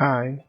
Hi,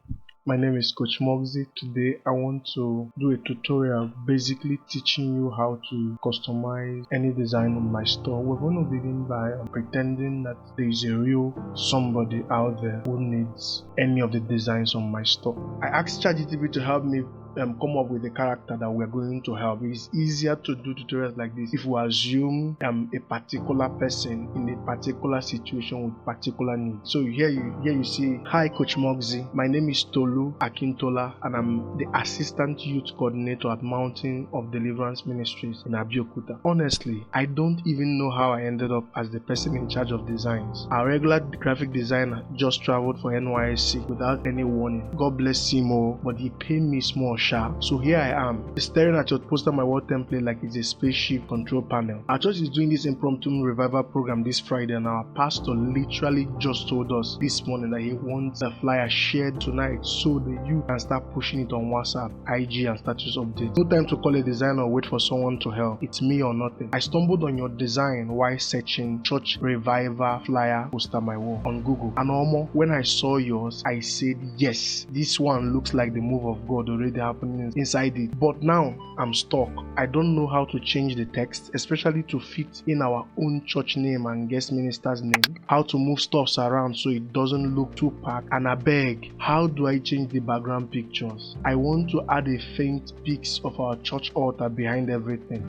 my name is Coach Moxie. Today I want to do a tutorial basically teaching you how to customize any design on my store. We're going to begin by pretending that there is a real somebody out there who needs any of the designs on my store. I asked ChatGPT to help me come up with a character that we're going to help. It's easier to do tutorials like this if we assume a particular person in a particular situation with particular needs. So here you see, hi Coach Moxie, my name is Tolu Akintola and I'm the Assistant Youth Coordinator at Mountain of Deliverance Ministries in Abeokuta. Honestly, I don't even know how I ended up as the person in charge of designs. Our regular graphic designer just traveled for NYSC without any warning. God bless him, but he paid me small. So here I am, staring at your PosterMyWall template like it's a spaceship control panel. Our church is doing this impromptu revival program this Friday, and our pastor literally just told us this morning that he wants the flyer shared tonight so that you can start pushing it on WhatsApp, IG, and status updates. No time to call a designer or wait for someone to help. It's me or nothing. I stumbled on your design while searching church revival flyer PosterMyWall on Google, and almost when I saw yours, I said yes, this one looks like the move of God already happening inside it. But now I'm stuck. I don't know how to change the text, especially to fit in our own church name and guest minister's name, how to move stuffs around so it doesn't look too packed, and I beg, how do I change the background pictures? I want to add a faint pics of our church altar behind everything.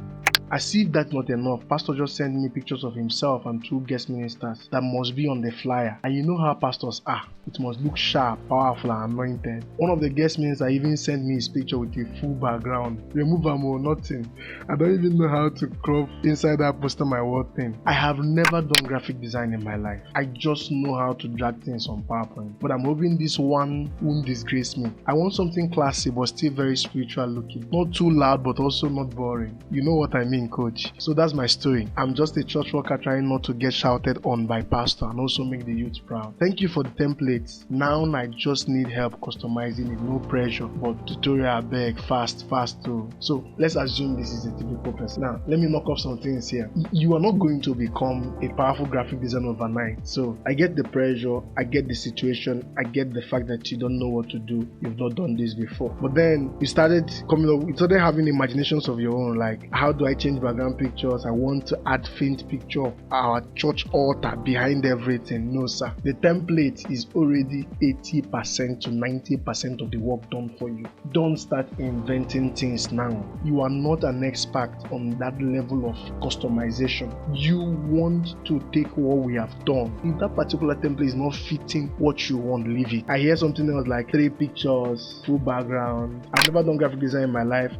As if that's not enough, Pastor just sent me pictures of himself and two guest ministers that must be on the flyer. And you know how pastors are. It must look sharp, powerful, and anointed. One of the guest ministers even sent me his picture with a full background. Remove them or nothing. I don't even know how to crop inside that PosterMyWall thing. I have never done graphic design in my life. I just know how to drag things on PowerPoint. But I'm hoping this one won't disgrace me. I want something classy but still very spiritual looking. Not too loud but also not boring. You know what I mean, coach? So that's my story. I'm just a church worker trying not to get shouted on by pastor and also make the youth proud. Thank you for the templates. Now I just need help customizing it. No pressure, but tutorial beg fast too. So let's assume this is a typical person. Now let me knock off some things here. You are not going to become a powerful graphic designer overnight. So I get the pressure, I get the situation, I get the fact that you don't know what to do. You've not done this before. But then you started having imaginations of your own, like how do I change background pictures? I want to add faint picture of our church altar behind everything. No sir, the template is already 80% to 90% of the work done for you. Don't start inventing things now. You are not an expert on that level of customization. You want to take what we have done. If that particular template is not fitting what you want, leave it. I hear something else like 3 pictures, full background. I've never done graphic design in my life.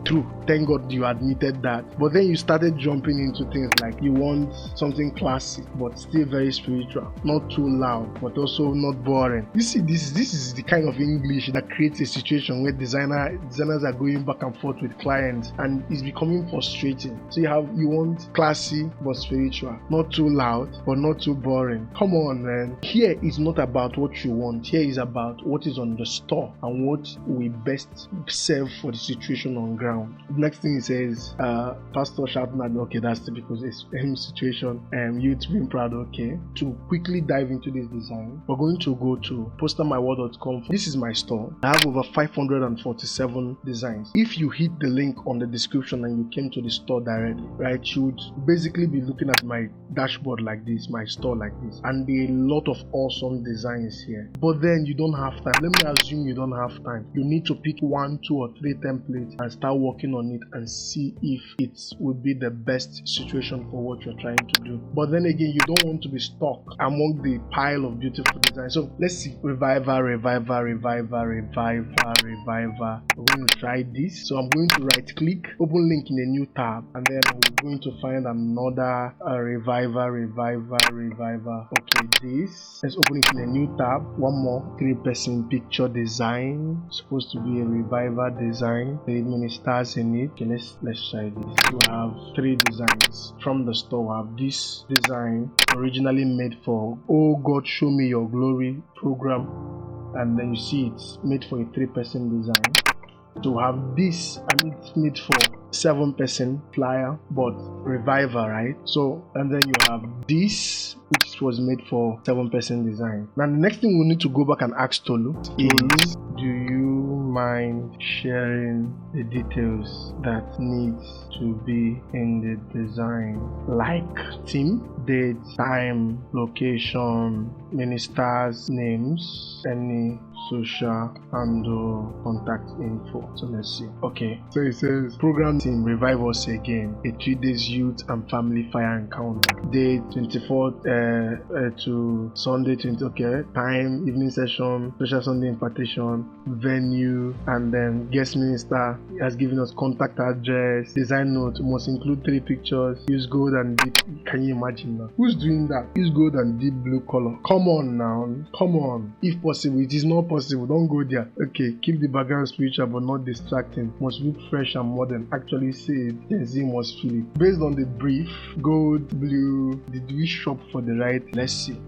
True. Thank God you admitted that. But then you started jumping into things like you want something classic but still very spiritual, not too loud but also not boring. You see, this is the kind of English that creates a situation where designers are going back and forth with clients and it's becoming frustrating. So you want classy but spiritual, not too loud but not too boring. Come on, man. Here is not about what you want. Here is about what is on the store and what we best serve for the situation on ground. Next thing it says, pastor shouting at me. Okay, that's typical situation. Youth being proud. Okay, to quickly dive into this design, we're going to go to PosterMyWall.com. This is my store. I have over 547 designs. If you hit the link on the description and you came to the store directly, right, you would basically be looking at my dashboard like this, my store like this, and there are a lot of awesome designs here. But then you don't have time. Let me assume you don't have time. You need to pick 1, 2, or 3 templates and start working on it and see if it will be the best situation for what you're trying to do. But then again, you don't want to be stuck among the pile of beautiful designs. So let's see. Revival. We're going to try this. So I'm going to right click, open link in a new tab, and then we're going to find another revival. Okay, this. Let's open it in a new tab. One more 3-person picture design. It's supposed to be a revival design. 3 ministers in it. Okay, let's try this. We have 3 designs from the store. We have this design originally made for Oh God Show Me Your Glory program, and then you see it's made for a 3-person design. to have this, and it's made for 7-person flyer but reviver, right? So, and then you have this which was made for 7-person design. Now the next thing we need to go back and ask Tolu is, do you mind sharing the details that needs to be in the design, like theme, date, time, location, ministers' names, any social handle, contact info. So let's see. Okay, so it says program team revive us again, a 3 days youth and family fire encounter, date 24th to Sunday 20. Okay, time evening session, special Sunday impartation, venue, and then guest minister has given us contact address. Design note must include 3 pictures, use gold and deep. Can you imagine now? Who's doing that? Use gold and deep blue color. Come on now, come on. If possible, it is not possible, don't go there. Okay, keep the background spiritual but not distracting, must look fresh and modern. Actually said Gen Z must feel it. Based on the brief, gold, blue, did we shop for the right? Let's see.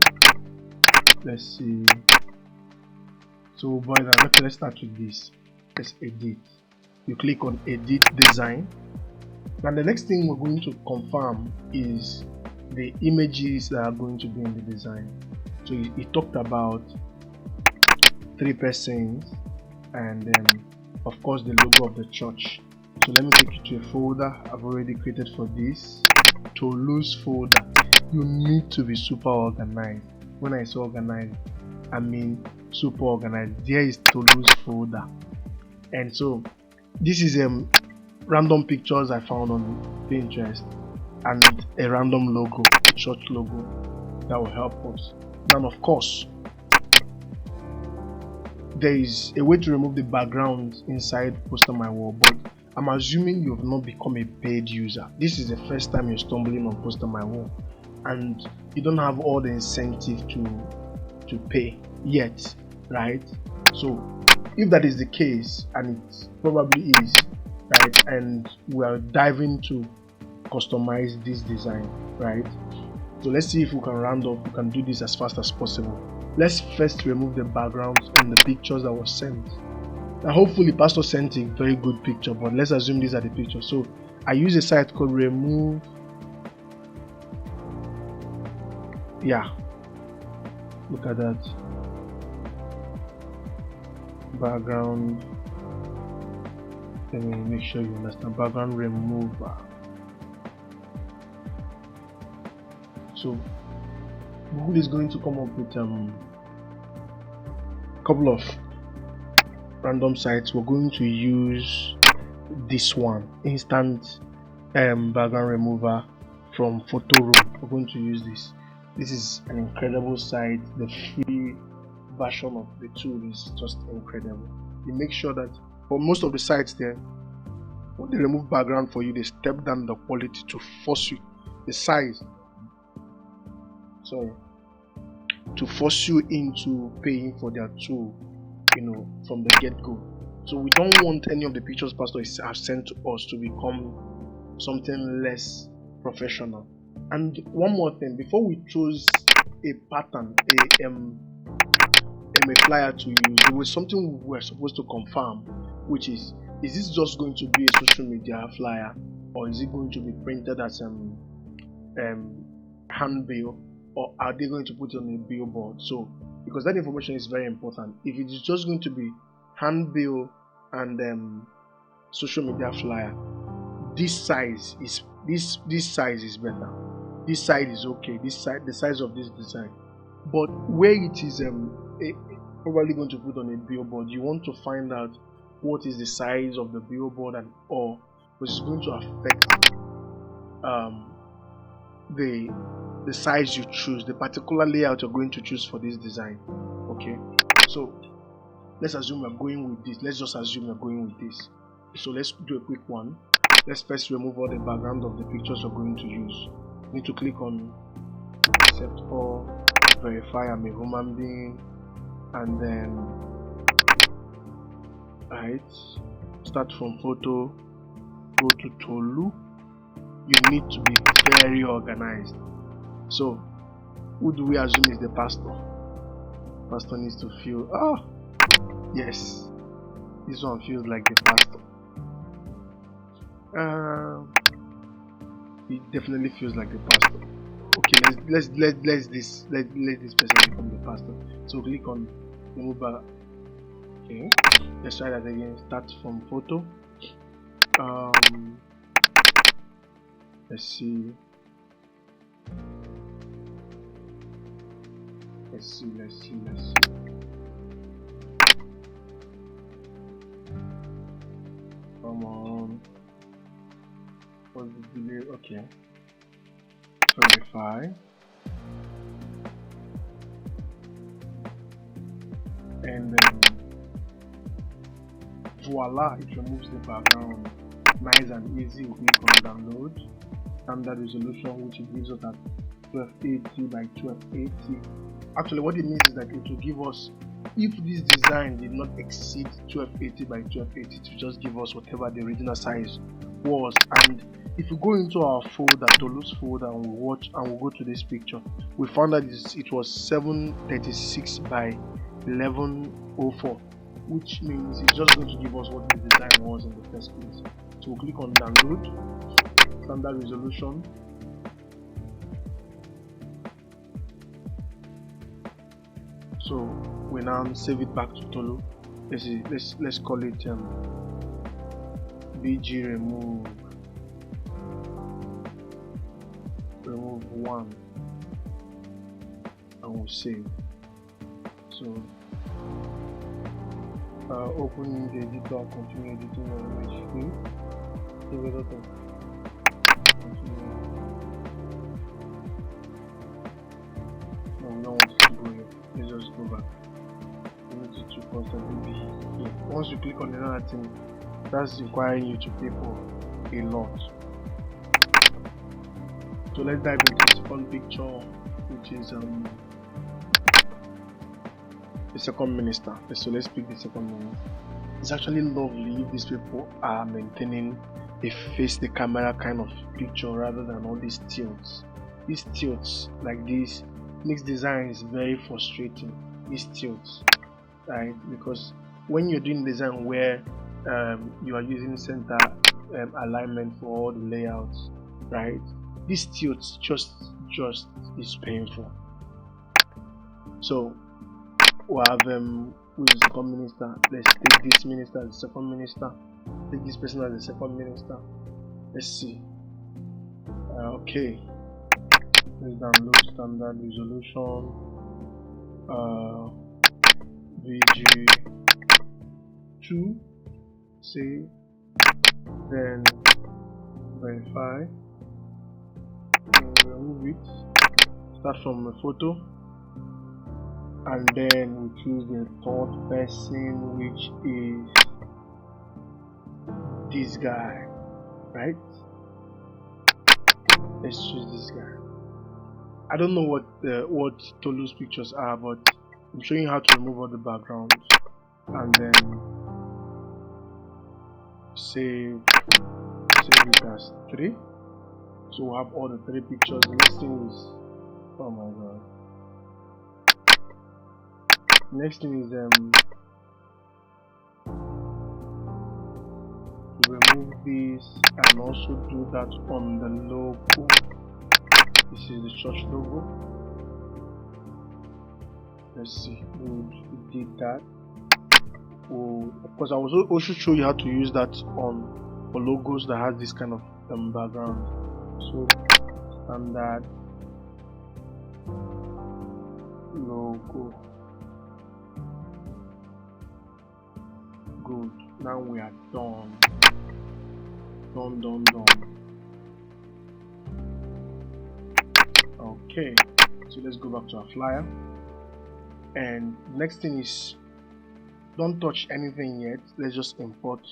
So boys, let's start with this. Let's edit. You click on edit design. Now the next thing we're going to confirm is the images that are going to be in the design. So he talked about 3 persons and then of course the logo of the church. So let me take you to a folder I've already created for this. Tolu's folder. You need to be super organized. When I say organized, I mean super organized. There is Tolu's folder, and so this is random pictures I found on Pinterest and a random logo, church logo, that will help us. Then of course there is a way to remove the background inside PosterMyWall, but I'm assuming you have not become a paid user. This is the first time you're stumbling on PosterMyWall and you don't have all the incentive to pay yet, right? So if that is the case, and it probably is, right, and we are diving to customize this design, right? So let's see if we can round up. We can do this as fast as possible. Let's first remove the backgrounds and the pictures that was sent. Now hopefully Pastor sent a very good picture, but let's assume these are the pictures. So I use a site called remove. Yeah, look at that background. Let me make sure you understand. Background remover. So Google is going to come up with a couple of random sites. We're going to use this one, instant background remover from Photo Room. We're going to use this. This is an incredible site. The free version of the tool is just incredible. You make sure that for most of the sites there, when they remove background for you, they step down the quality to force you the size. Sorry, to force you into paying for their tool, from the get-go. So we don't want any of the pictures pastors have sent to us to become something less professional. And one more thing, before we choose a pattern, a flyer to use, there was something we were supposed to confirm, which is this just going to be a social media flyer, or is it going to be printed as handbill, or are they going to put it on a billboard? So because that information is very important. If it is just going to be handbill and social media flyer, this size is better. This side is okay. This side, the size of this design. But where it is probably going to put on a billboard, you want to find out what is the size of the billboard and all, which is going to affect the size you choose, the particular layout you're going to choose for this design. Okay, so let's assume we're going with this. Let's just assume we're going with this. So let's do a quick one. Let's first remove all the background of the pictures we're going to use. You need to click on accept all, verify I'm a human being, and then start from photo, go to Tolu. You need to be very organized. So who do we assume is the pastor? Pastor needs to feel, yes, This one feels like the pastor. It definitely feels like the pastor. Okay, let this person become the pastor. So click on remove back. Okay, let's try that again. Start from photo. Let's see. Come on. What's the delay? Okay. Verify. And then voila, it removes the background. Nice and easy. We click on download. Standard resolution, which it gives us at 1280 by 1280. Actually, what it means is that it will give us, if this design did not exceed 1280 by 1280, to just give us whatever the original size was. And if we go into our folder, Tolu's folder, and we watch and we go to this picture, we found that it was 736 by 1104, which means it's just going to give us what the design was in the first place. So we'll click on download, standard resolution. So we now save it back to Tolu. Let's call it BG remove 1, and we'll save. So open the editor, continue editing your image field. Save editor. Continue. No, we don't want to go here. Let's just go back. We need it to constantly be here. Once you click on another thing, that's requiring you to pay for a lot. So let's dive into the second picture, which is the second minister. So let's pick the second minister. It's actually lovely if these people are maintaining a face the camera kind of picture rather than all these tilts. These tilts like this makes designs very frustrating. These tilts, right? Because when you're doing design where you are using center alignment for all the layouts, right? These tilts just is painful. So we have who is the second minister. Let's take this minister as the second minister. Take this person as the second minister. Let's see. Okay. Let's download standard resolution. VG2. Save. Then verify. Remove it. Start from a photo. And then we choose the third person, which is this guy, right? Let's choose this guy. I don't know what Tolu's pictures are, but I'm showing you how to remove all the backgrounds and then save it as 3. So we'll have all the 3 pictures. The next thing is, oh my god. Next thing is remove this and also do that on the logo. This is the church logo. Let's see. We did that. Of course, I will also show you how to use that on for logos that has this kind of background. So standard logo. Good. Now we are done. Done. Okay. So let's go back to our flyer. And next thing is, don't touch anything yet. Let's just import.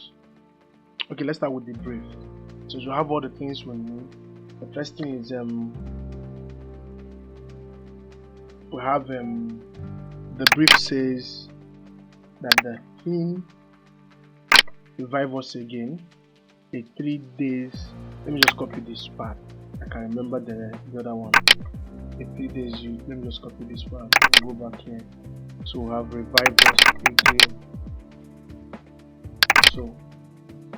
Okay, let's start with the brief. So you have all the things we need. The first thing is we have the brief says that the theme revive us again. A 3 days. Let me just copy this part. I can remember the other one. A 3 days. Let me just copy this part. Go back here. So we have revive us again. So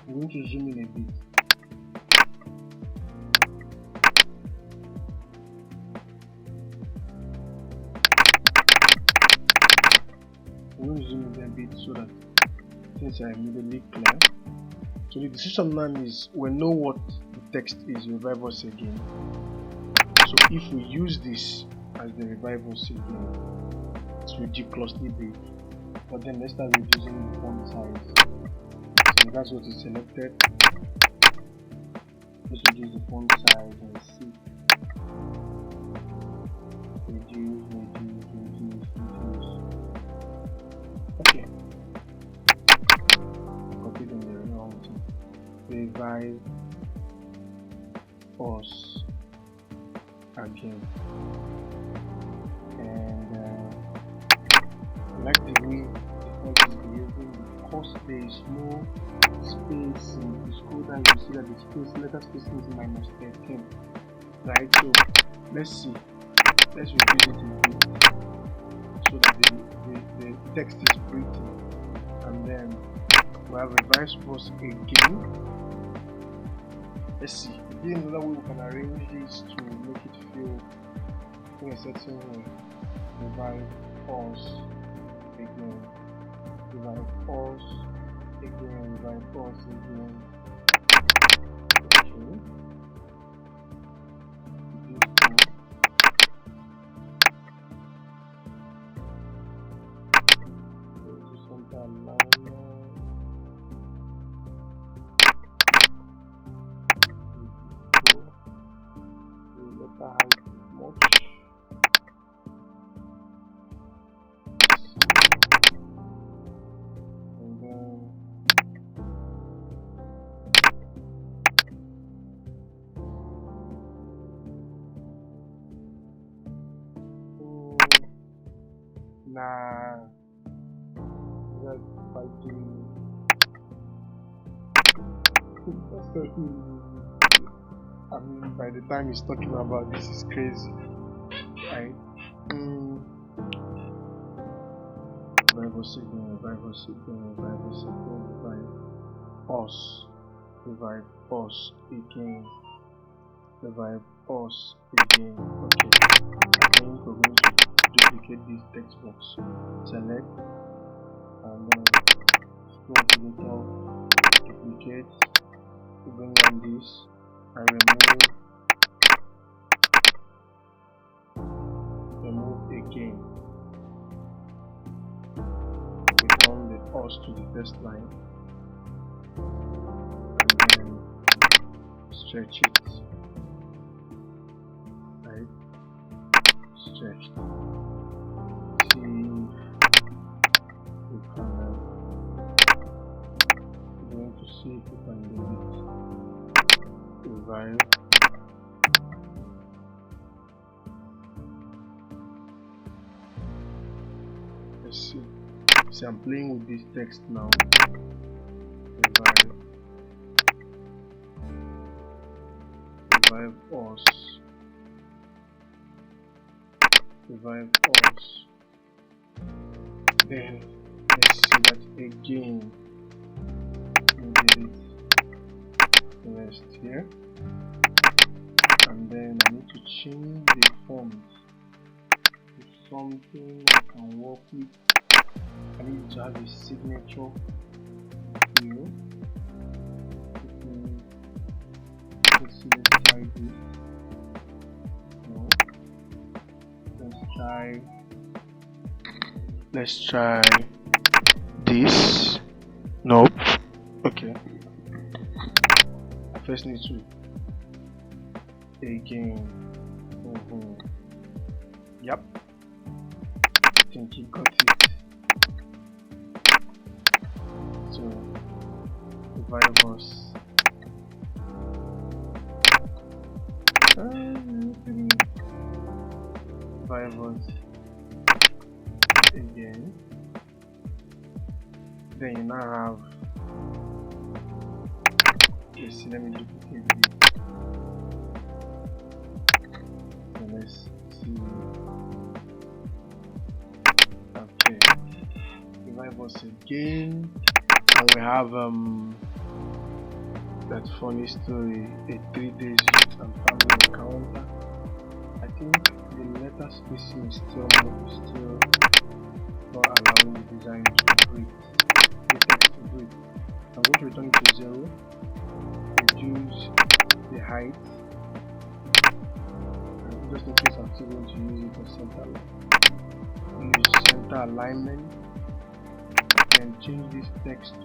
I'm going to zoom in a bit. I'm going to zoom in a bit so that things are immediately clear. So the decision now is we know what the text is, revive us again. So if we use this as the revive us again, it's ridiculously big. But then let's start reducing the font size. So that's what is selected. Let's reduce the font size and see. Reduce. Okay. Copy them the wrong thing. Revive us again. And I like the way the font is behaving because there is no space in the scroll down. You see that the space letter spacing is -13. Right, so let's see. Let's reduce it a bit so that the text is pretty. And then we have revive us again. Let's see. Again, another way we can arrange this to make it feel in a certain way. Revive us again. Revive us again. Revive us again. Okay. Nah, that's fighting. I mean, by the time he's talking about this is crazy, right? Revive us again, revive us again, revive us again, revive us, revive us again, revive us again. Okay, I think we're going to duplicate this text box. Select and then scroll to the top, duplicate, bring on this and remove again. Return the us to the first line and then stretch it, right? Stretch it. See if we can we're going to see if we can do it. Revive. Let's see. See, I'm playing with this text now. Revive. Revive us. Revive us. Then let's see that again. We did it. Rest here. And then I need to change the font to something I can work with. I need to have a signature here. Let's see, let's try this. No. Let's try this. Nope. Okay. I first need to again. Yep. I think you got it. So revive us. Revive us again. Then you now have. Let's see. Let me duplicate this. So let's see. Okay. Revive us again. And we have that funny story, a 3 days youth and family encounter. I think the letter spacing is still not allowing the design to breathe, the text to breathe. I'm going to return it to 0, reduce the height, and just in case I'm still going to use it for center line. Use center alignment, and change this text to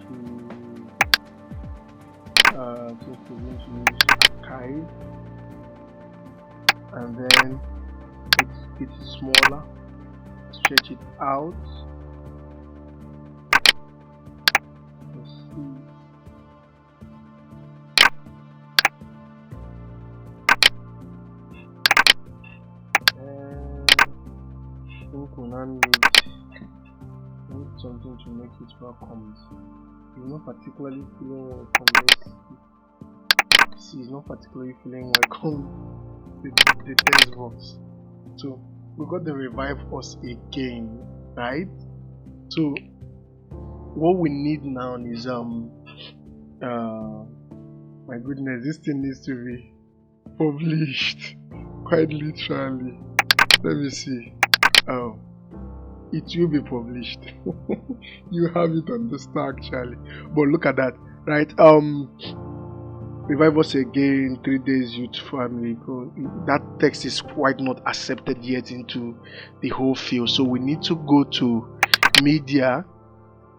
since we're going to use archive, and then it's smaller, stretch it out. Let's see. I think we now need something to make it welcome. It's not particularly feeling welcome. See, it's not particularly feeling welcome. The text box. So we got the revive us again, right? So what we need now is my goodness, this thing needs to be published quite literally. Let me see. Oh, it will be published. You have it on the star actually, but look at that, right? Revive us again, 3 days youth family. That text is quite not accepted yet into the whole field, so we need to go to media,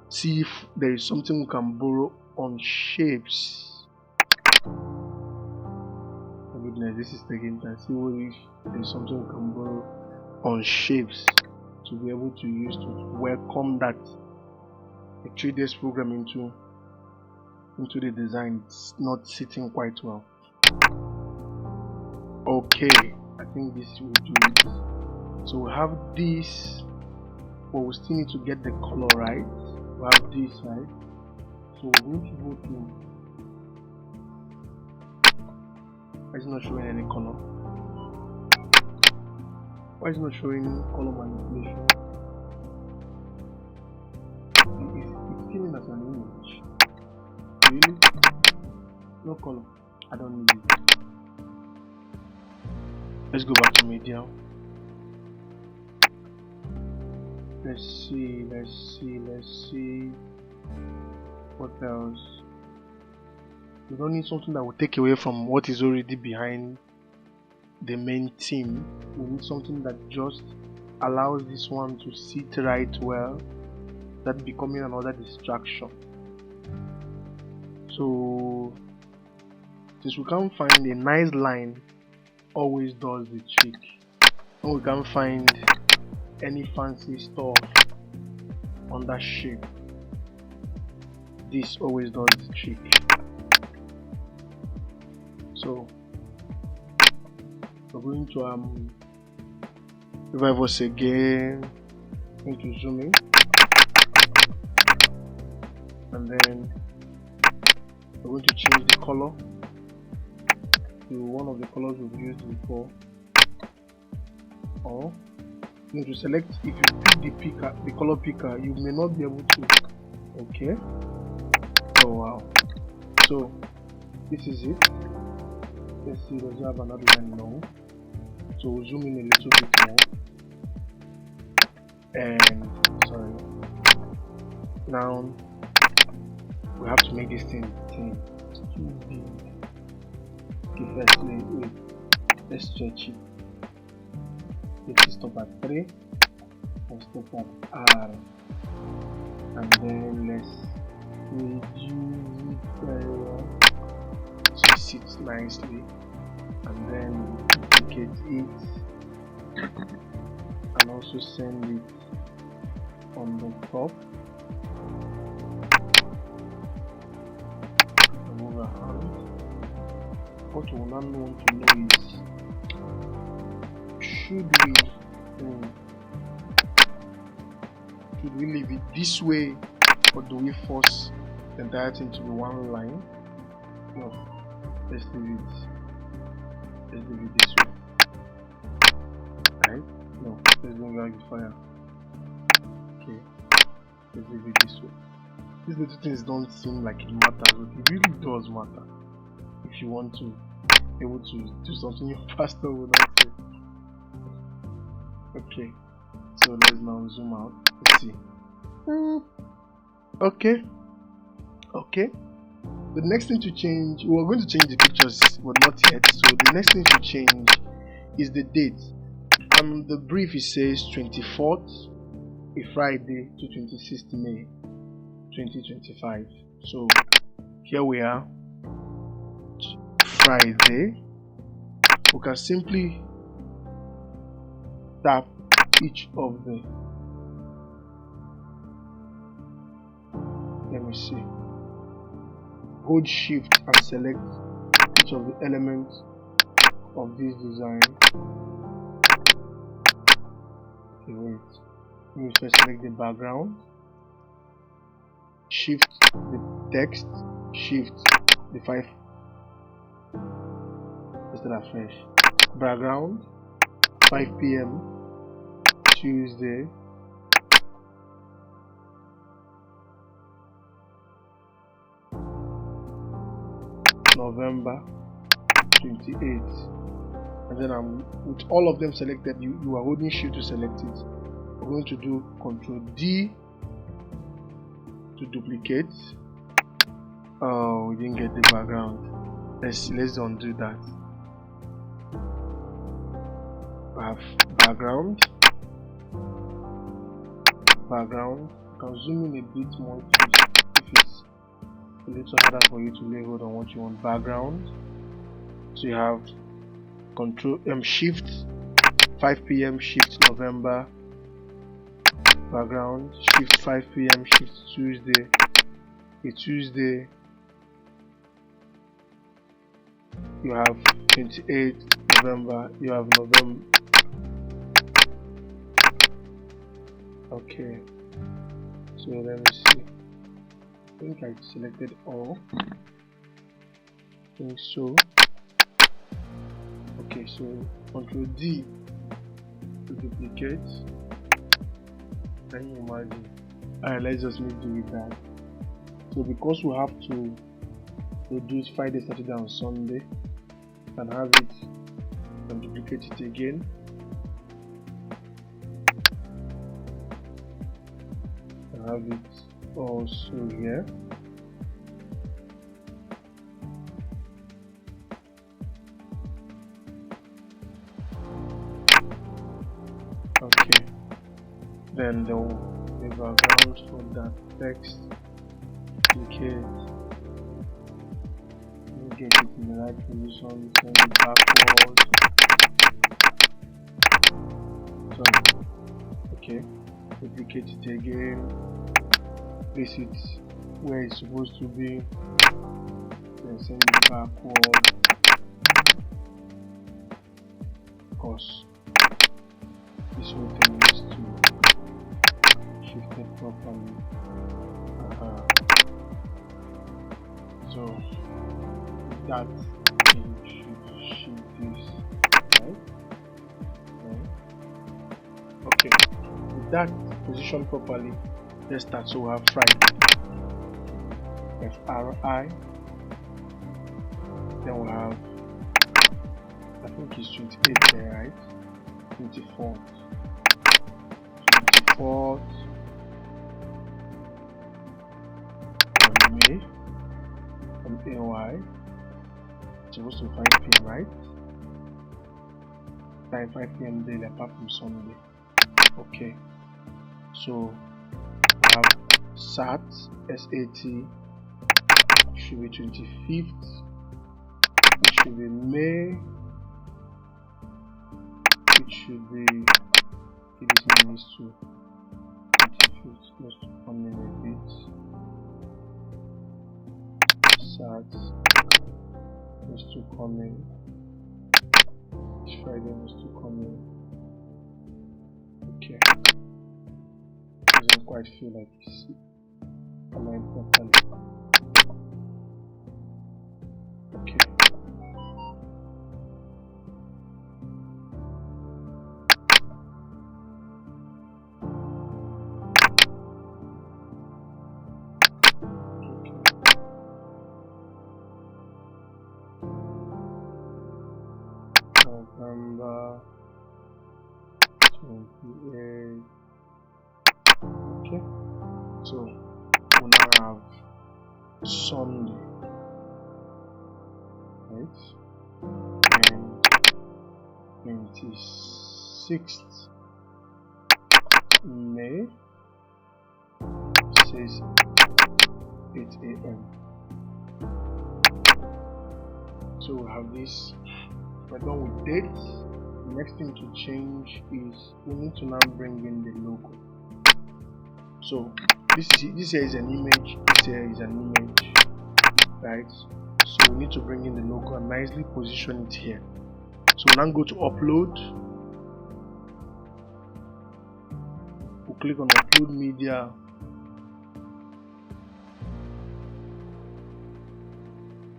see if there is something we can borrow on shapes. Oh goodness, this is taking time. See if there is something we can borrow on shapes to be able to use to welcome that a 3 days program into the design. It's not sitting quite well. Okay, I think this will do it. So we have this, but we still need to get the color right. We have this right, so we're going to go to, it's not showing any color. Why is it not showing color manipulation? It's killing as an image. Really? No color. I don't need it. Let's go back to media. Let's see. What else? We don't need something that will take away from what is already behind the main theme. We need something that just allows this one to sit right well, that becoming another distraction. So since we can't find a nice line, always does the trick. And we can't find any fancy stuff on that shape, this always does the trick. So we're going to revive us again. I'm going to zoom in, and then we're going to change the color to one of the colors we've used before, or you need to select. If you pick the color picker, you may not be able to. Okay. Oh wow. So this is it. Let's see, does it have another line? No. So we'll zoom in a little bit more. And sorry. Now we have to make this thing too big. Okay, firstly, wait. Let's stretch it. Let's stop at 3 and stop at R. And then let's reduce it very well so it sits nicely, and then duplicate it and also send it on the top and move around. What we now want to know is, should we leave it this way, or do we force the entire thing to be one line? No, let's leave it this way. Right? No, let's bring out the fire. Okay, let's leave it this way. these little things don't seem like it matters, but it really does matter if you want to be able to do something your pastor will not say. Okay, so let's now zoom out. Let's see. Okay. The next thing to change, we're going to change the pictures, but not yet. So the next thing to change is the date. The brief, it says 24th, a Friday, to 26th May 2025. So here we are, Friday. We can simply tap each of the, let me see, hold shift and select each of the elements of this design. Okay, wait, let me first select the background, shift the text, shift the 5, let's start afresh. Background, 5 p.m. Tuesday, November 28th, and then with all of them selected, you are holding shift to select it. We're going to do Ctrl D to duplicate. Oh, we didn't get the background. Let's undo that. I have background. You can zoom in a bit more if it's a little harder for you to lay hold on what you want. Background. So you have shift 5 p.m. shift November. Background, shift 5 p.m. shift Tuesday. A Tuesday. You have 28th November. You have November. Okay. So let me see. I think I selected all. I think so. Okay, so Ctrl D to duplicate. Can you imagine? Alright, let's just make do with that. So because we have to produce Friday, Saturday and Sunday, you can have it and duplicate it again. I have it also here. Okay, then the background for that text, duplicate, get it in the right position, send it backwards. So, okay, duplicate it again, place it where it's supposed to be, then send it backward. Of course, this whole thing needs to shift it properly. So that you should shift this right. Okay, with that positioned properly, let's start. So we have Friday, FRI, then we have, I think it's 28th there, right? 24th, May, AY, it's supposed to be 5 p.m. right? Time 5 p.m. daily apart from Sunday. Okay, so we have SAT, SAT, should be 25th, it should be May, it should be, this needs to 25th, just to come in a bit. SAT needs to come in. This Friday needs to come in. Okay. Doesn't quite feel like it's aligned properly. Okay. Okay, so we now have Sunday, right? And 26th May says 8 a.m. So we have this. We're done with dates. The next thing to change is we need to now bring in the logo. So this here is an image, this here is an image, right? So we need to bring in the logo and nicely position it here. So we'll now go to upload. We'll click on upload media.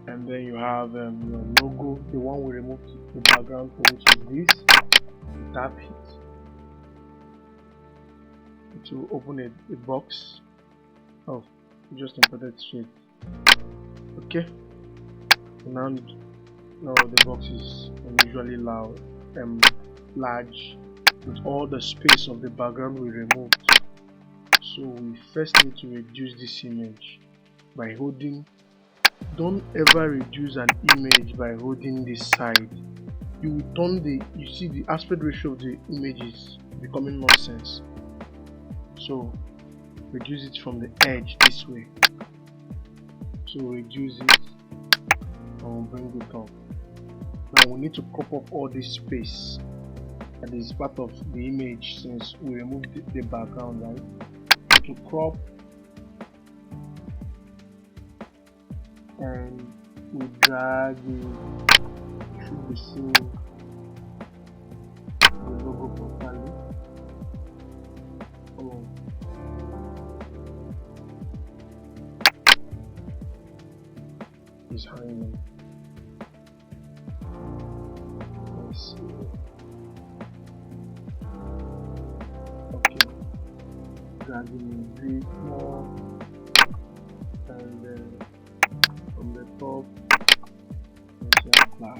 And then you have your logo, the one we removed the background for, which is this. You tap it. It will open a box of just imported straight. Okay. Now the box is unusually large with all the space of the background we removed. So we first need to reduce this image by holding. Don't ever reduce an image by holding this side. You will turn you see the aspect ratio of the image is becoming nonsense. So reduce it from the edge this way. So reduce it and we'll bring it up. Now we need to crop up all this space that is part of the image since we removed the background, right? To crop, and we drag it. You should be seeing the logo properly. Oh. It's hanging. Let's see. Okay. Dragging a bit more, and then from the top, let's apply.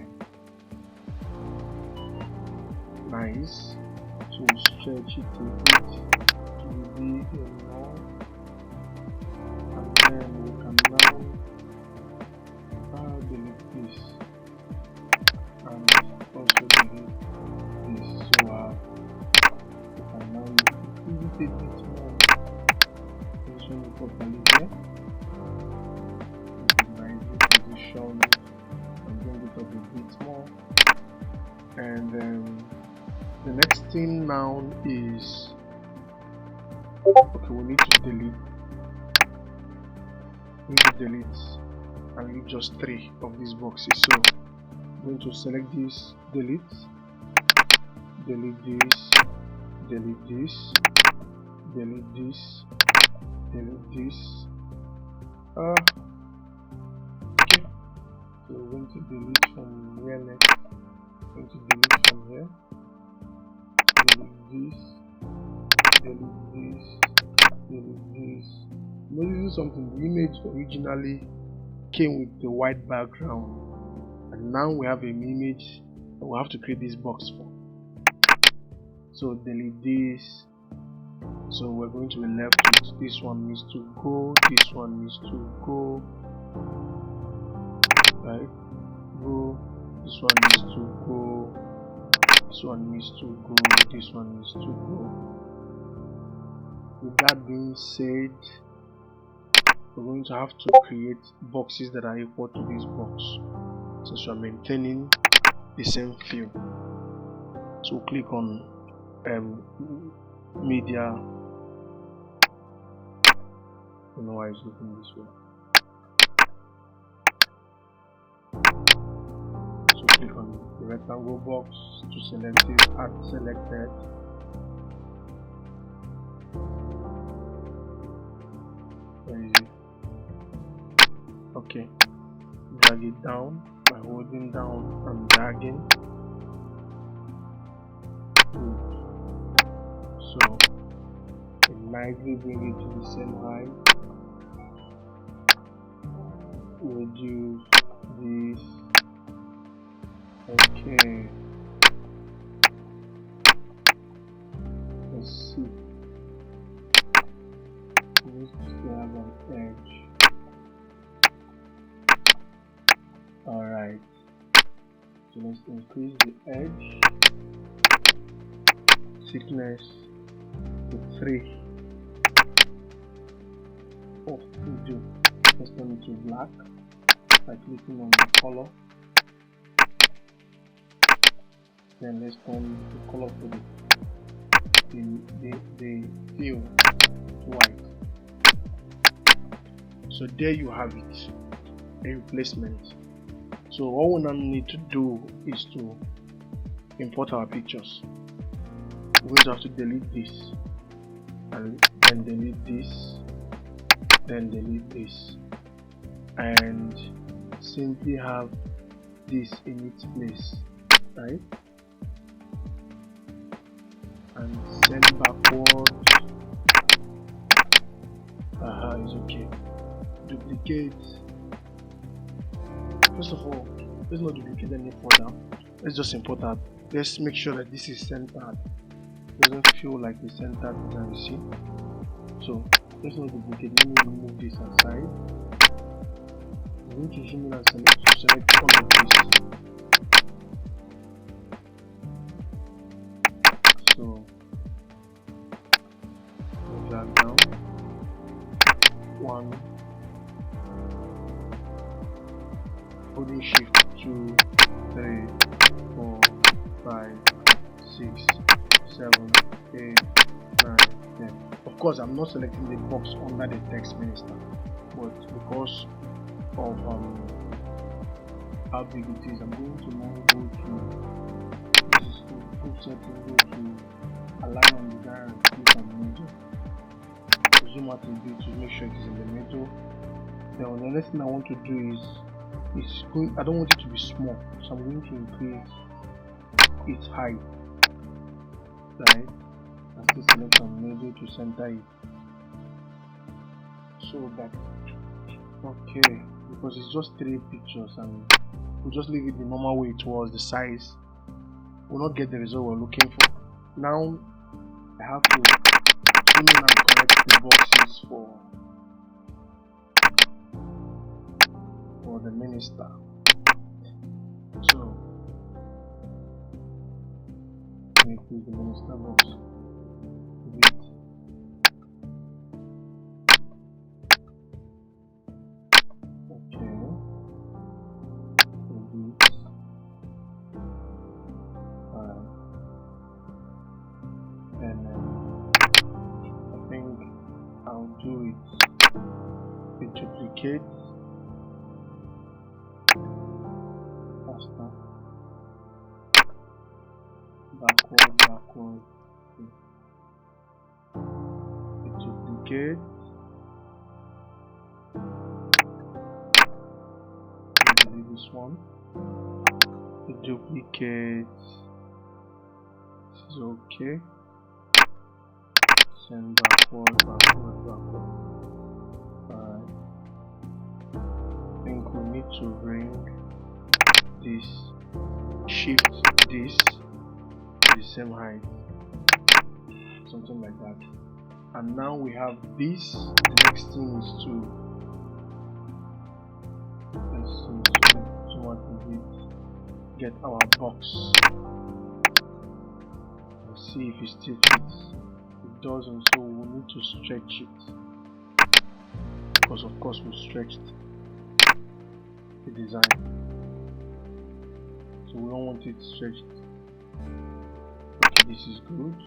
Nice. So stretch it a bit to be big and long, and then we can now delete this and also delete this. So we can now use it a bit more. Position it properly here. Position and bring it up a bit more, and the next thing now is okay. We need to delete. And leave just 3 of these boxes. So I'm going to select this, delete this, delete this, delete this. Okay. So we're going to delete from where next? I'm going to delete from here. Delete this. Notice something. The image originally came with the white background, and now we have an image that we have to create this box for. So delete this. So we're going to be left with this one needs to go, this one needs to go, right? Go, this one needs to go, this one needs to go, this one needs to go. With that being said, we're going to have to create boxes that are equal to this box since we're maintaining the same feel. So click on media. I don't know why it's looking this way. So click on the rectangle box to select it, add selected. Where is it? Okay, drag it down by holding down and dragging. Good. So nicely bring it to the same height. Reduce this. Okay. edge. Alright, so let's increase the edge thickness to 3. Let's turn it to black by clicking on the color. Then let's turn the color for the fill to white. So there you have it, a replacement. So all we now need to do is to import our pictures. We're going to have to delete this, and then delete this, then delete this, and simply have this in its place, right? And send backwards. It's okay. Duplicate. First of all, let's not duplicate any further. Let's just import that. Let's make sure that this is centered. It doesn't feel like it's centered, as you see. So let's not duplicate. Let me remove this aside. I'm going to zoom in and select all of this. So drag down 1, holding shift 2, 3, 4, 5, 6, 7, 8, 9, 10. Of course, I'm not selecting the box under the text minister, but because of how big it is, I'm going to now go to this is to group setting, go to align on design and click on middle. Zoom out a bit to make sure it is in the middle. Then the next thing I want to do is I don't want it to be small, so I'm going to increase its height, right? And still select on middle to center it. So that okay, because it's just 3 pictures and we'll just leave it the normal way it was. The size will not get the result we're looking for. Now I have to zoom in and correct the boxes for the minister. So let me click the minister box. Width. Okay. Width. Alright. And I think I'll do it. Duplicate. Faster. Backward. Duplicate. Delete this one. Duplicate. This is okay. Send backward. Alright. I think we need to bring this, shift this to the same height, something like that. And now we have this. The next thing is to get our box and see if it still fits. It doesn't, so we need to stretch it, because of course we stretched the design, so we don't want it stretched. Okay, this is good.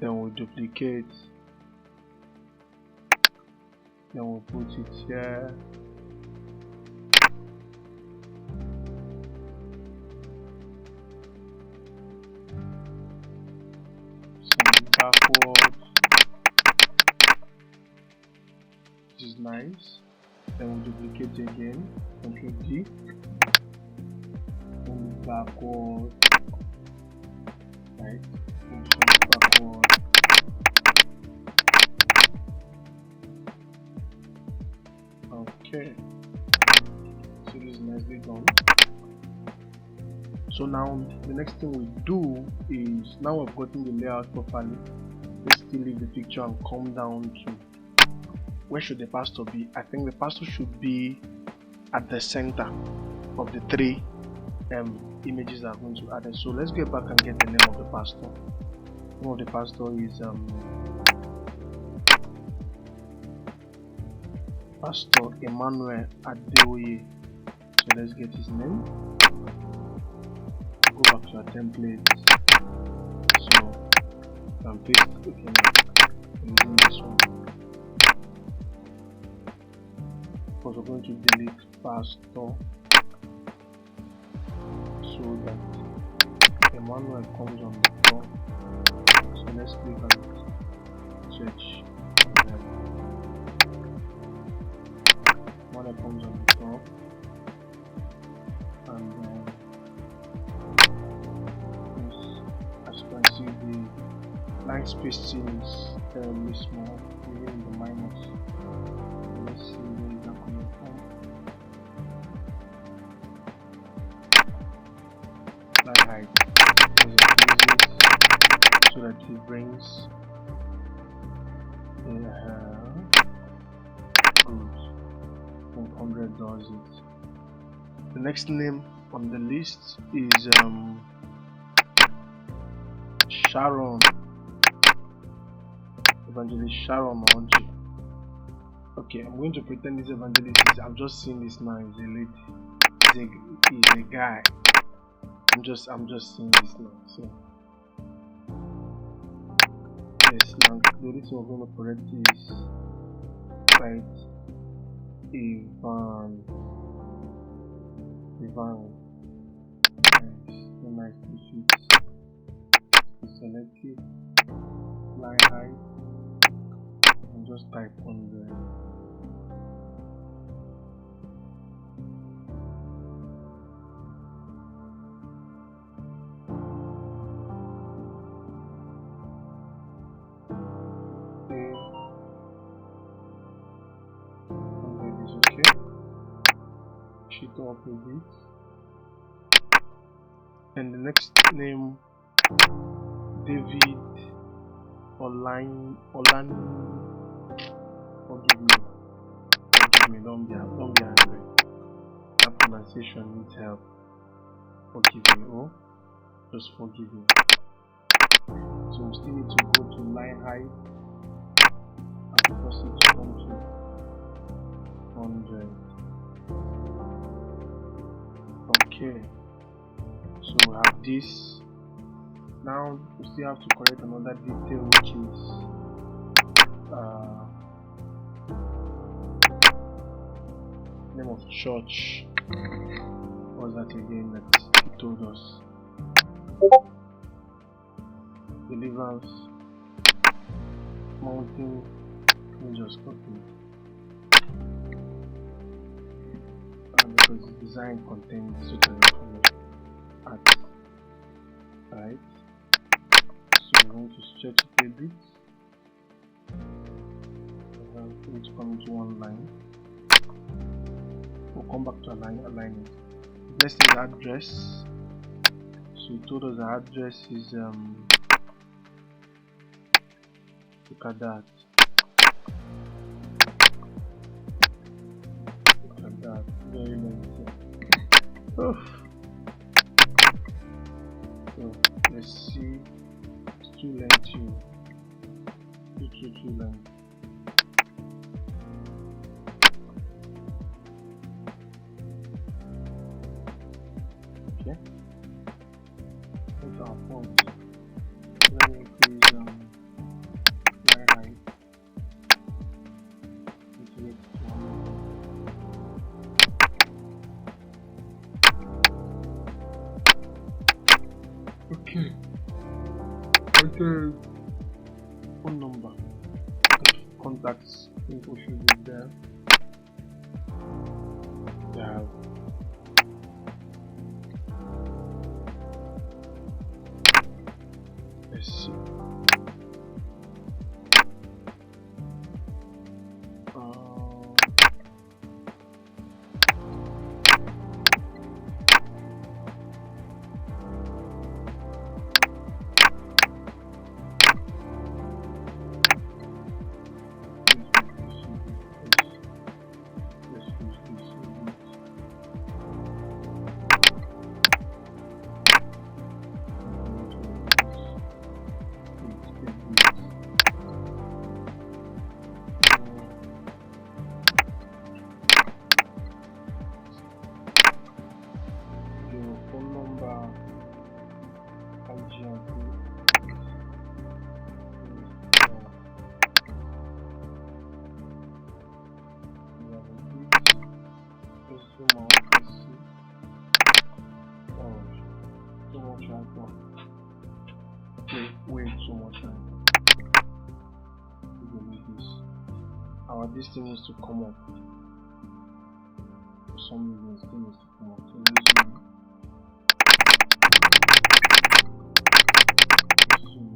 Then we'll duplicate, then we'll put it here. Send backward. This is nice. Then we'll duplicate again. Ctrl D. Send backward. Right. Send backward. Okay. So this is nicely done. So now the next thing we do is, now we've gotten the layout properly, let's still leave the picture and come down to where should the pastor be? I think the pastor should be at the center of the three images that are going to add it. So let's get back and get the name of the pastor. The name of the pastor is Pastor Emmanuel Adeoye. So let's get his name. Go back to our template. So you can paste using this one. Because we're going to delete pastor so that Emmanuel comes on the top. So let's click on it. Search. Emmanuel comes on the top. And as you can see, the line spacing is terribly small, even in the minus. Let's see where is that coming from. Line height is so that it brings good. 100 does it. The next name on the list is Sharon, Evangelist Sharon Oji. Okay, I'm going to pretend this evangelist is, I've just seen this now, is a lady, he's a guy. I'm just seeing this now. So yes, now the only thing we're going to correct is right Ivan. Nice defeat. Select it, line height, and just type 100. Sheet off with it. And the next name, David Olani. Forgive me, don't be angry. That pronunciation needs help. Forgive me, just forgive me. So we still need to go to line height and force it to come to 100. Okay, so we have this. Now we still have to correct another detail, which is name of church. What was that again that he told us? Deliverance Mountain. Let me just copy it. Because the design contains certain information at right. So we're going to stretch it a bit. We're going to come into one line. We'll come back to align it. Next is address. So he told us the address is look at that. Very lengthy. So let's see, it's too lengthy. Too lengthy. Okay. What's our font? Let me increase line height. Okay. Phone number, contacts info should be there. Yeah. Let's see. much right now. Way too much right now. We will need this. This thing needs to come up. For some reason, this thing needs to come up. So let's zoom.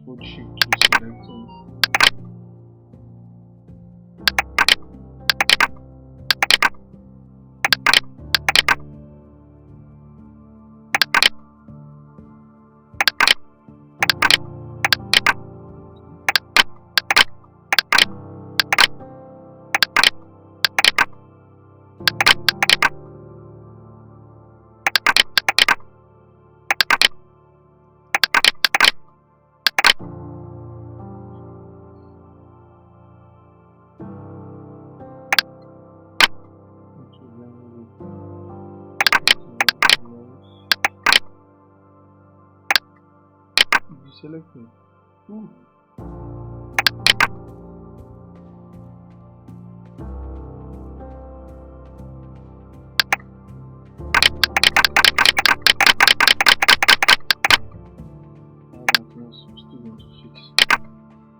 Put shift to selecting. Selected. Ooh. Still going to fix.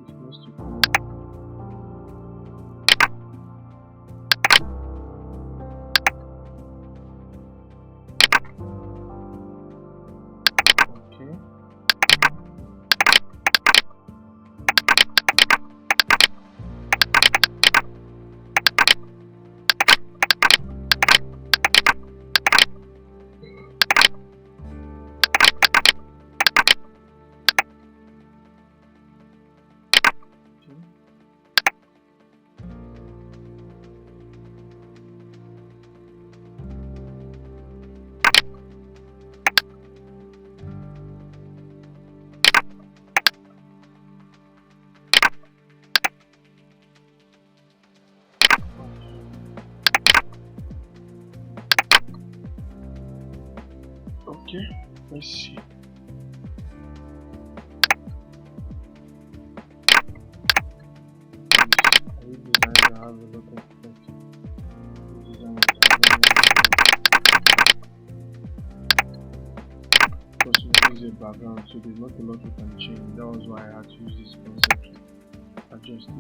It needs to come. Okay. Okay, let's see. These designs have a lot of text. These designs because we use a background, so there's not a lot we can change. That was why I had to use this concept to adjust it.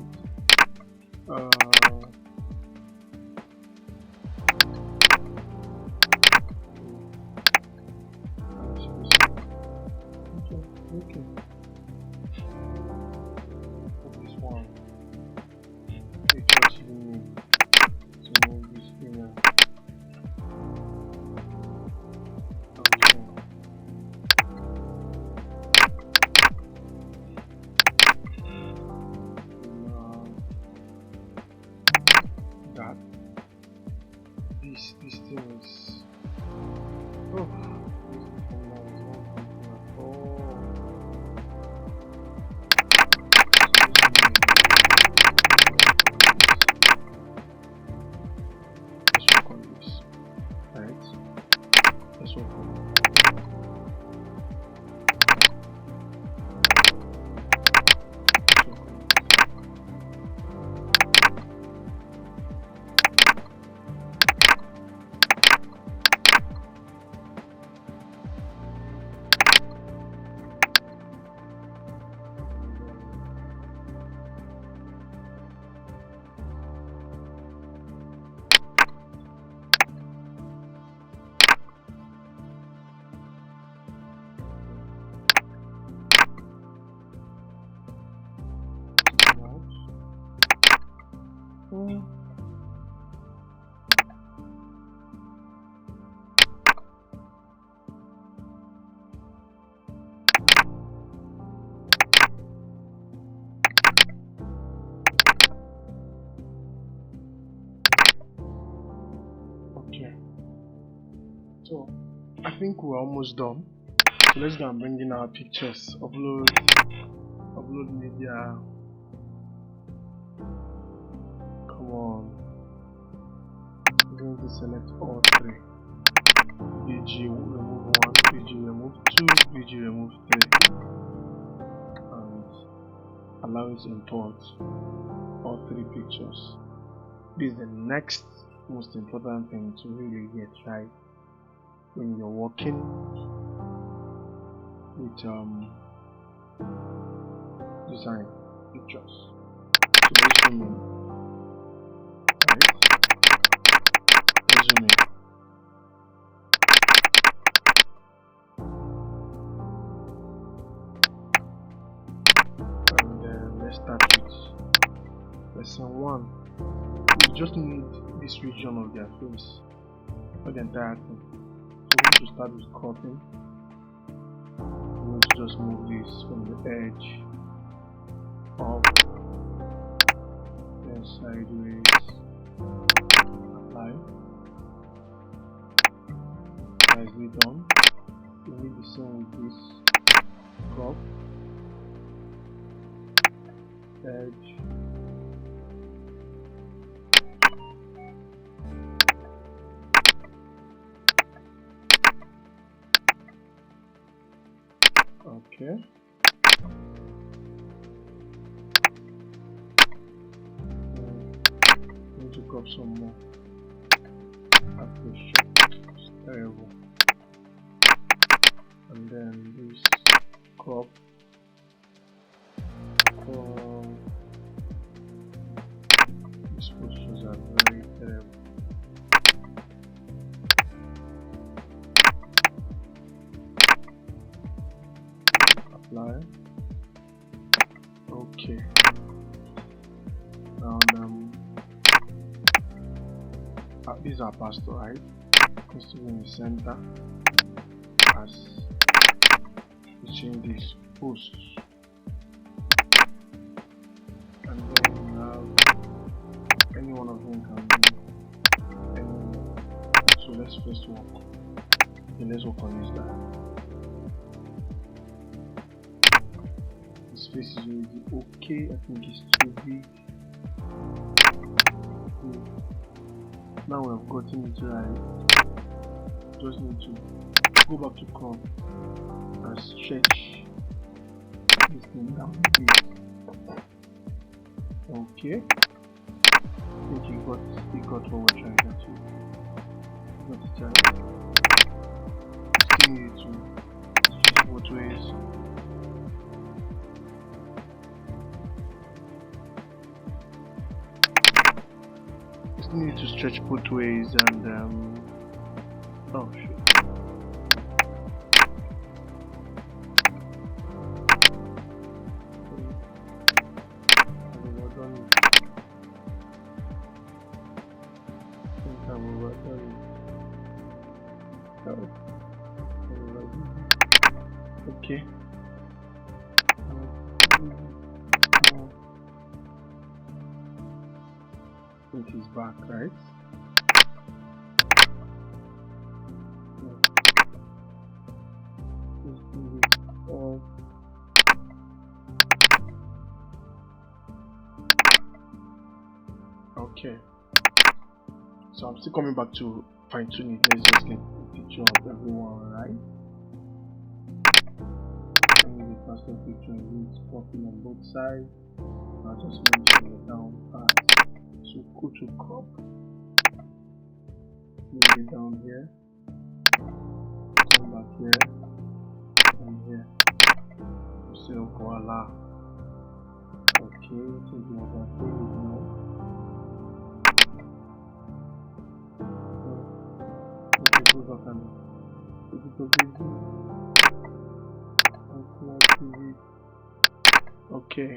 Okay. Put this one. It just need to move this here. Okay. That this thing is okay. So I think we're almost done. So let's go and bring in our pictures. Upload media. Come on. We're going to select all three. BG remove 1, BG remove 2, BG remove 3. allow it to import all 3 pictures. This is the next most important thing to really get right when you're working with design pictures. So let's zoom in. Right? Let's zoom in. And let's start with lesson 1. We just need this region of their face, not the entire thing. So we need to start with cropping. We need to just move this from the edge up, then sideways, apply. Nicely done. We need the same with this crop, edge, okay. Need to crop some more. It's terrible. And then this crop. These postures are very terrible. Apply. Okay. Now these are pastel, right? Needs to be in the center as switching these posts. And then you have any one of them can be any. So let's first work. Okay, let's work on this guy. His face is already okay. I think it's too big. Now we have gotten it right. Just need to go back to crop and stretch this thing down a bit. Okay. I think you got what we're trying to do. Got it right. Still need to switch both ways. Still need to stretch both ways and oh shit. Okay. It is back, right? Okay. So I'm still coming back to fine tune it. Let's just get a picture of everyone, right? The pastel picture is popping on both sides. I'll just mention the down part. So go to crop, move it down here, come back here, and here. So voila. Okay, so the other thing is now. Okay, go back and put it over. Okay.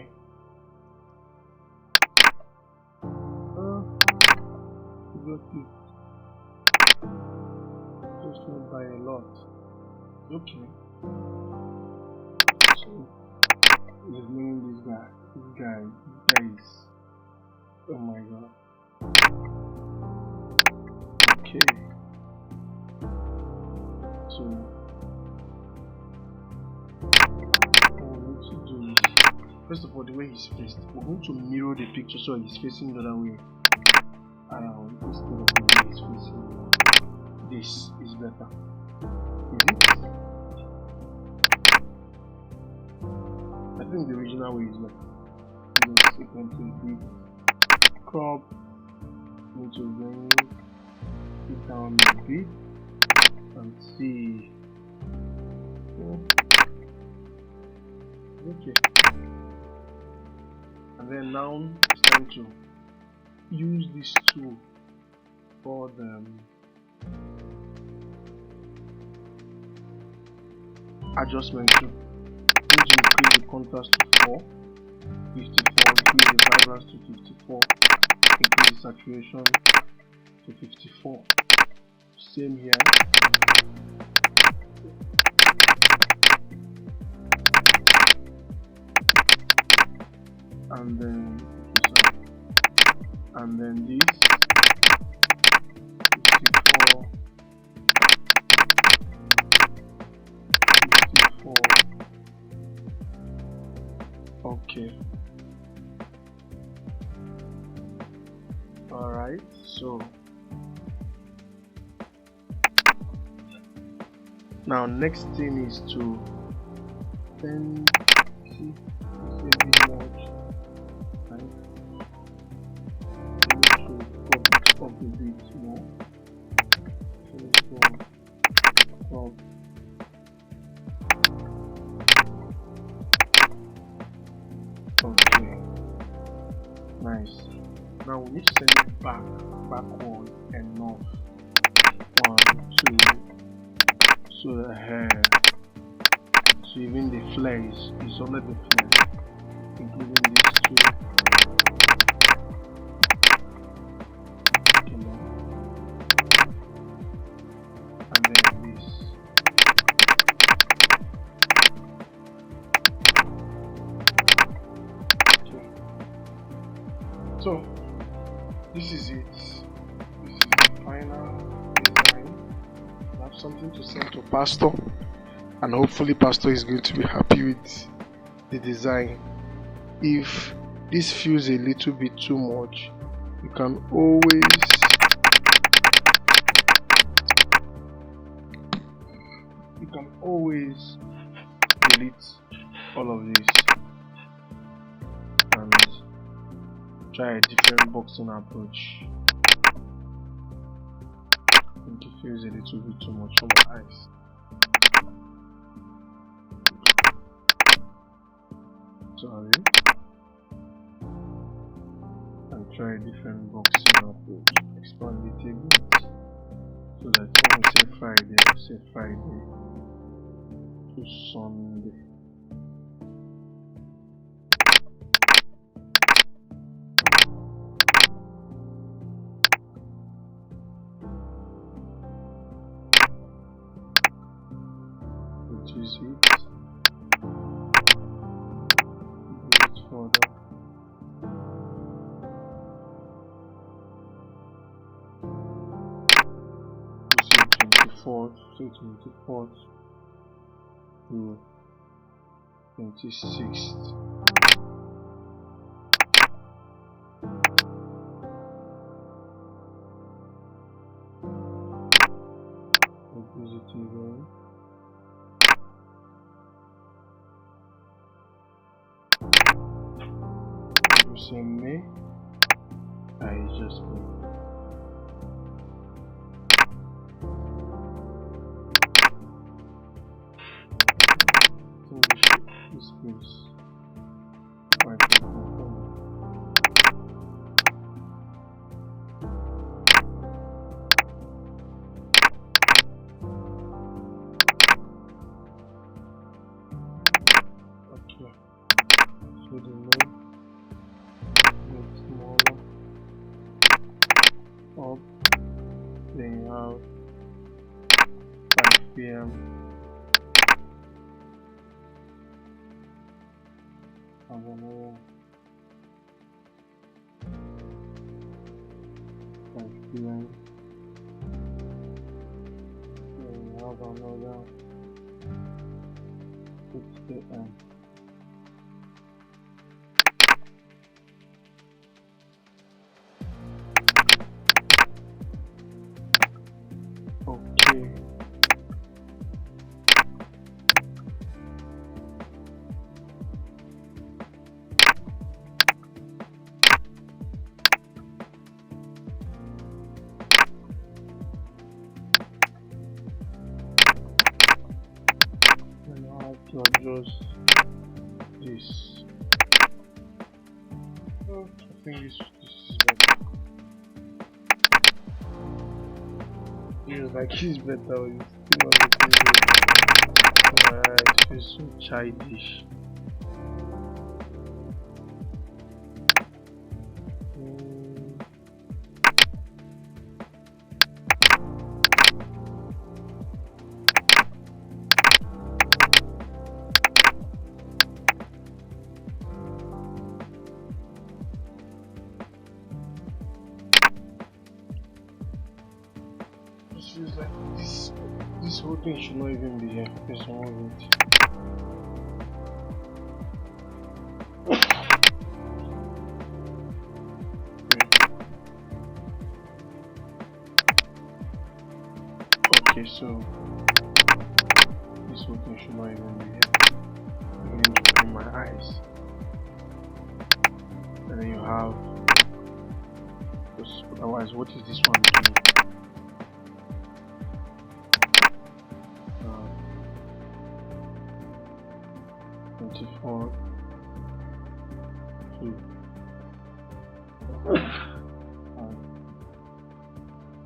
Got it. Just not by a lot. Okay. So let's name this guy. This guy is. Oh my god. Okay. So what we need to do is, first of all, the way he's faced, we're going to mirror the picture so he's facing the other way around instead of the way he's facing. This is better. Is it? I think the original way is better. this is going to be crop, going to bring it down a bit and see. Okay, and then now it's time to use this tool for the adjustment tool. Going to increase the contrast to 54, increase the vibrance to 54, increase the saturation to 54. Same here. And then this 54, 54. Okay. Alright, so now next thing is to then see a bit much. Up a bit more. Up. Okay, nice. Now we need to send it backward enough. 1, 2, so the hair, so even the flare is only the flare, including these two. So this is it. This is the final design. I have something to send to Pastor, and hopefully Pastor is going to be happy with the design. If this feels a little bit too much, you can always delete all of this and try a different boxing approach. I think it feels a little bit too much for my eyes. Sorry. And try a different boxing approach. Expand it a bit so that when we say Friday, I'll say Friday to Sunday. Which is it. Do it further. You say 24th, say 24th to 26th. Use it again. You say May, I just May. This gives quite a okay. So the name make smaller up, then you have 5 p.m. have another 5 p.m. Then you have another 6 a.m. Okay. not just this. Oh, I think this is better. Feels like it's better. It's still not looking good. It feels so childish. It feels like this whole thing should not even be here. There's more of it. Okay, so this whole thing should not even be here. I need to open my eyes. And then you have, because otherwise, what is this one doing? 24 2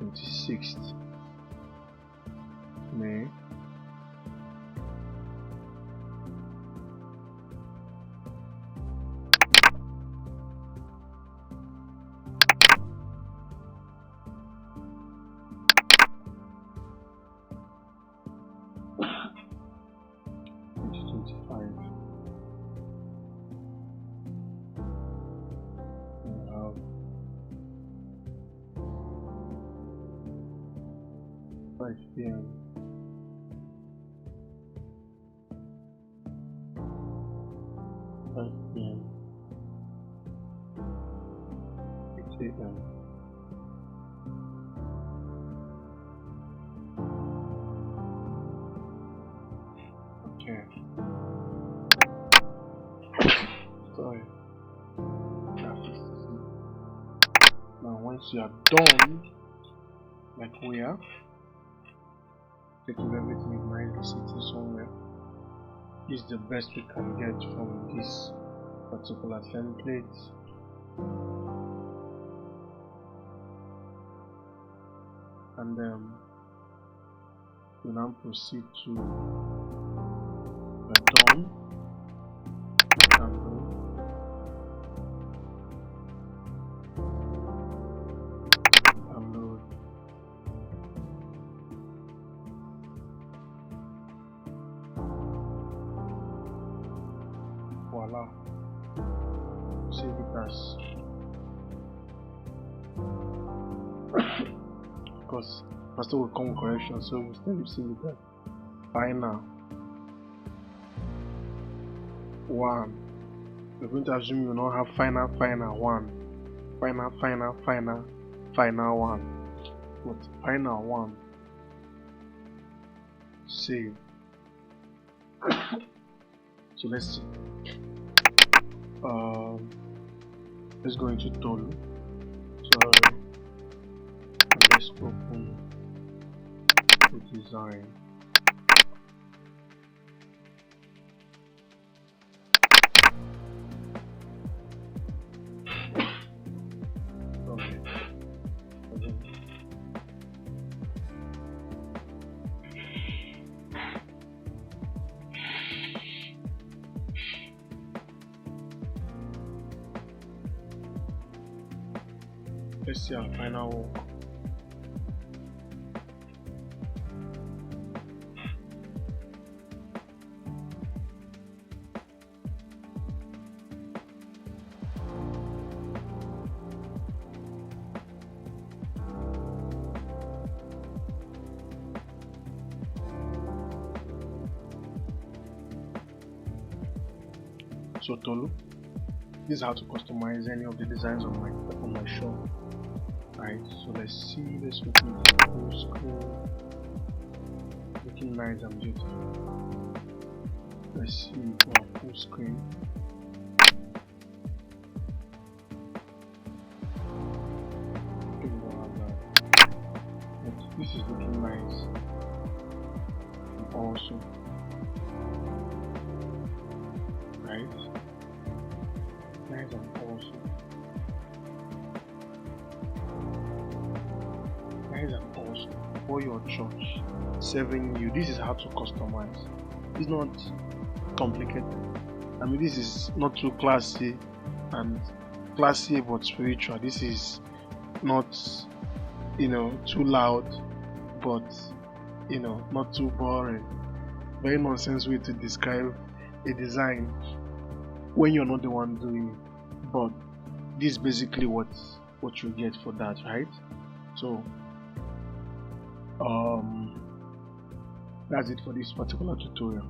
26th May. PM. PM. 6 AM. Okay. Sorry. Now once you are done, like we are, taking everything in mind, sitting somewhere, is the best we can get from this particular template. And then we now proceed to the done candle. Download. Voila. Save it as. Of course, Master will come with correction, so instead you save it as final 1. We're going to assume you will not have final 1, final 1, but final 1. Save. So let's see. Let's go into Tolu. So let's open the design. Okay. Let's see our final work. So Tolu, this is how to customize any of the designs on my shop. Right, so let's see, let's open the full screen. Looking nice and beautiful. Let's see our full screen. But this is looking nice. And also guys, and also for your church serving you, this is how to customize. It's not complicated. I mean, this is not too classy but spiritual. This is not too loud but not too boring. Very nonsense way to describe a design when you're not the one doing it. But this is basically what you get for that, right? So that's it for this particular tutorial.